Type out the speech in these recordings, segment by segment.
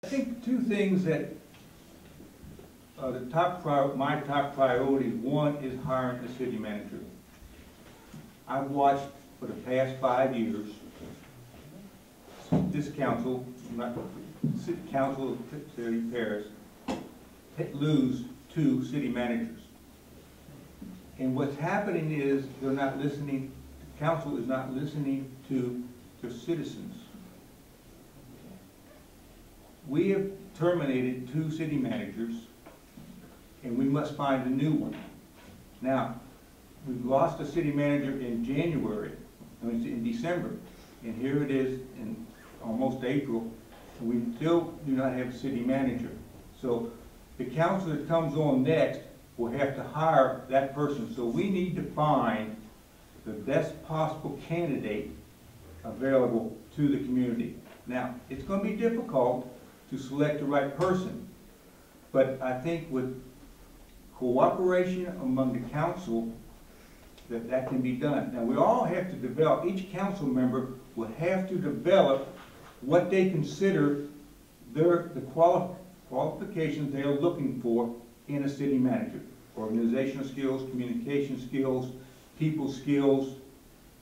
I think two things that my top priorities. One is hiring a city manager. I've watched for the past 5 years this council, not the city council of City Paris, lose 2 city managers. And what's happening is they're not listening. The council is not listening to their citizens. We have terminated 2 city managers, and we must find a new one. Now, we've lost a city manager in in December, and here it is in almost April, and we still do not have a city manager. So the council that comes on next will have to hire that person. So we need to find the best possible candidate available to the community. Now, it's going to be difficult to select the right person, but I think with cooperation among the council that can be done. Now, we all have to develop, each council member will have to develop what they consider the qualifications they are looking for in a city manager. Organizational skills, communication skills, people skills,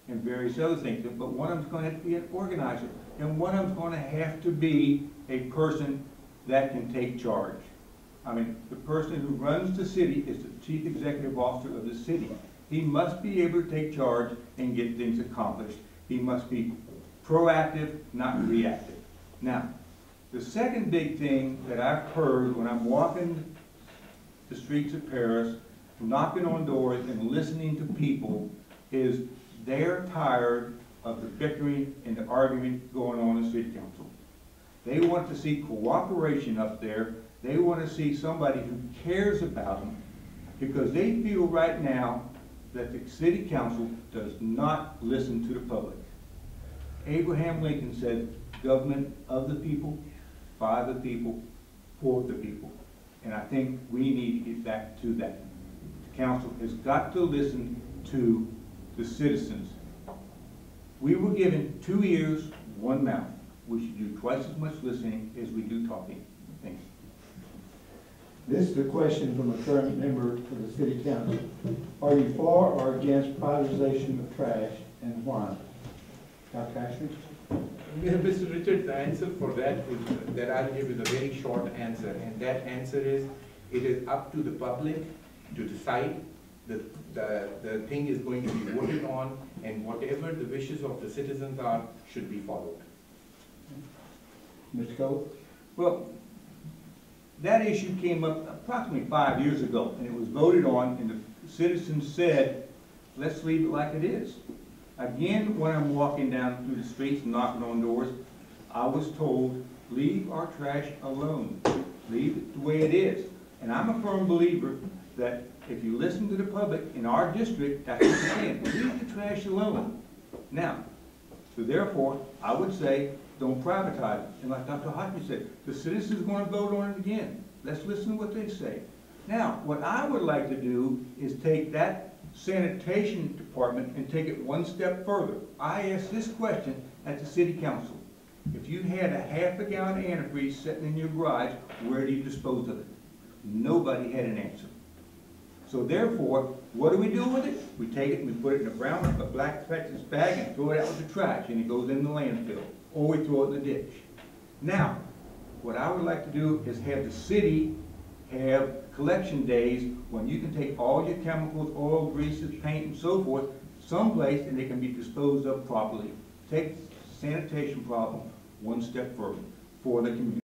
and various other things. But one of them is going to have to be an organizer, and one of them is going to have to be a person that can take charge. I mean, the person who runs the city is the chief executive officer of the city. He must be able to take charge and get things accomplished. He must be proactive, not reactive. Now, the second big thing that I've heard when I'm walking the streets of Paris, knocking on doors and listening to people, is they're tired of the bickering and the argument going on in the city council. They want to see cooperation up there. They want to see somebody who cares about them, because they feel right now that the city council does not listen to the public. Abraham Lincoln said, government of the people, by the people, for the people. And I think we need to get back to that. The council has got to listen to the citizens. We were given 2 ears, 1 mouth. We should do twice as much listening as we do talking. Thanks. This is a question from a current member of the city council. Are you for or against privatization of trash, and why? Dr. Ashley? Mr. Richard, the answer for that is that I'll give you the very short answer, and that answer is it is up to the public to decide. The thing is going to be voted on, and whatever the wishes of the citizens are should be followed. Mr. Kohls? Well, that issue came up approximately 5 years ago, and it was voted on, and the citizens said, let's leave it like it is. Again, when I'm walking down through the streets and knocking on doors, I was told, leave our trash alone. Leave it the way it is. And I'm a firm believer that if you listen to the public in our district, that's what you're saying. Leave the trash alone. Now, so therefore, I would say, don't privatize it. And like Dr. Hodgman said, the citizens are going to vote on it again. Let's listen to what they say. Now, what I would like to do is take that sanitation department and take it one step further. I asked this question at the city council. If you had a half-a-gallon antifreeze sitting in your garage, where do you dispose of it? Nobody had an answer. So therefore, what do we do with it? We take it and we put it in a black Texas bag and throw it out with the trash, and it goes in the landfill. Or we throw it in the ditch. Now, what I would like to do is have the city have collection days when you can take all your chemicals, oil, greases, paint, and so forth, someplace, and they can be disposed of properly. Take the sanitation problem one step further for the community.